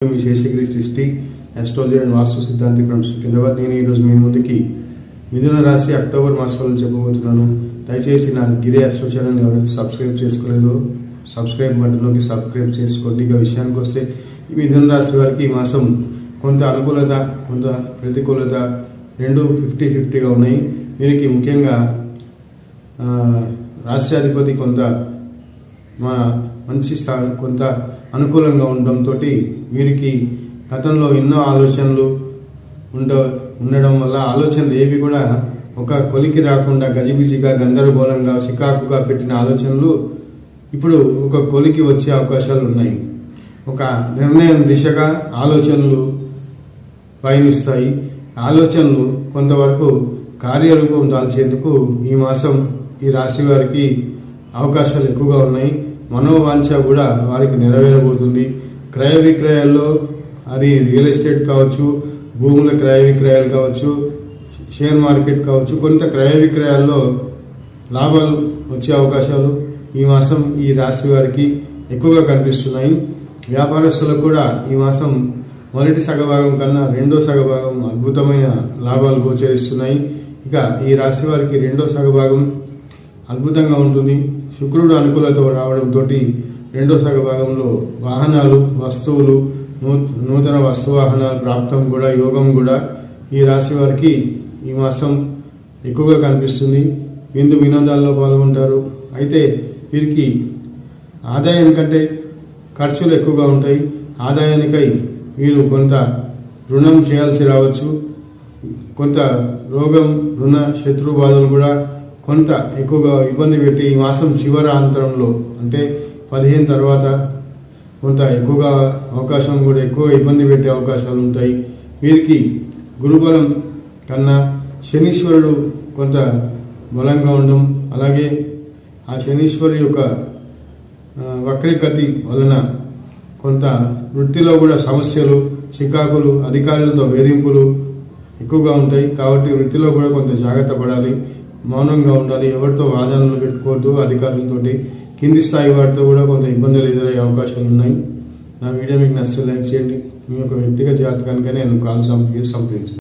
శేషగిరి సృష్టి astrology and వాస్తు సిద్ధాంతి from Secunderabad. నేను ఈరోజు మీ ముందుకి మిథున రాశి అక్టోబర్ మాసంలో చెప్పబోతున్నాను. దయచేసి నా గిరి ఆస్ట్రో ఛానల్ ఎవరైతే సబ్స్క్రైబ్ చేసుకోలేదో సబ్స్క్రైబ్ బటన్లోకి సబ్స్క్రైబ్ చేసుకోండి. ఇక విషయానికి వస్తే ఈ మిథున రాశి వారికి ఈ మాసం కొంత అనుకూలత కొంత ప్రతికూలత రెండు 50-50గా ఉన్నాయి. వీరికి ముఖ్యంగా రాష్ట్రాధిపతి కొంత మంచి స్థానం కొంత అనుకూలంగా ఉండడంతో వీరికి గతంలో ఎన్నో ఆలోచనలు ఉండడం వల్ల ఆలోచనలు ఏవి కూడా ఒక కొలికి రాకుండా గజిబిజిగా గందరగోళంగా చికాకుగా పెట్టిన ఆలోచనలు ఇప్పుడు ఒక కొలికి వచ్చే అవకాశాలు ఉన్నాయి. ఒక నిర్ణయం దిశగా ఆలోచనలు పయనిస్తాయి. ఆలోచనలు కొంతవరకు కార్యరూపం దాల్చేందుకు ఈ మాసం ఈ రాశి వారికి అవకాశాలు ఎక్కువగా ఉన్నాయి. మనోవాంఛ కూడా వారికి నెరవేరబోతుంది. క్రయ విక్రయాల్లో అది రియల్ ఎస్టేట్ కావచ్చు, భూముల క్రయ విక్రయాలు కావచ్చు, షేర్ మార్కెట్ కావచ్చు, కొంత క్రయ విక్రయాల్లో లాభాలు వచ్చే అవకాశాలు ఈ మాసం ఈ రాశి వారికి ఎక్కువగా కనిపిస్తున్నాయి. వ్యాపారస్తులకు కూడా ఈ మాసం మొదటి సగభాగం కన్నా రెండో సగభాగం అద్భుతమైన లాభాలు గోచరిస్తున్నాయి. ఇక ఈ రాశి వారికి రెండో సగభాగం అద్భుతంగా ఉంటుంది. శుక్రుడు అనుకూలత రావడంతో రెండో సగభాగంలో వాహనాలు వస్తువులు నూతన వస్తు వాహనాల ప్రాప్తం కూడా యోగం కూడా ఈ రాశి వారికి ఈ మాసం ఎక్కువగా కనిపిస్తుంది. విందు వినోదాల్లో పాల్గొంటారు. అయితే వీరికి ఆదాయం కంటే ఖర్చులు ఎక్కువగా ఉంటాయి. ఆదాయానికై వీరు కొంత రుణం చేయాల్సి రావచ్చు. కొంత రోగం రుణ శత్రు బాధలు కూడా కొంత ఎక్కువగా ఇబ్బంది పెట్టి ఈ మాసం చివరాంతరంలో అంటే 15 తర్వాత కొంత ఎక్కువగా అవకాశం కూడా ఎక్కువ ఇబ్బంది పెట్టే అవకాశాలు ఉంటాయి. వీరికి గురుబలం కన్నా శనీశ్వరుడు కొంత బలంగా ఉండడం, అలాగే ఆ శనీశ్వరుడు యొక్క వక్రీగతి వలన కొంత వృత్తిలో కూడా సమస్యలు చికాకులు అధికారులతో వేధింపులు ఎక్కువగా ఉంటాయి. కాబట్టి వృత్తిలో కూడా కొంత జాగ్రత్త పడాలి, మౌనంగా ఉండాలి, ఎవరితో వాదనలు పెట్టుకోవద్దు. అధికారులతోటి కింది స్థాయి వాటితో కూడా కొంత ఇబ్బందులు ఎదురయ్యే అవకాశాలు ఉన్నాయి. నా వీడియో మీకు నచ్చితే లైక్ చేయండి. మీ యొక్క వ్యక్తిగత జాతకానికైనా నేను కాల్ సంప్రదించండి.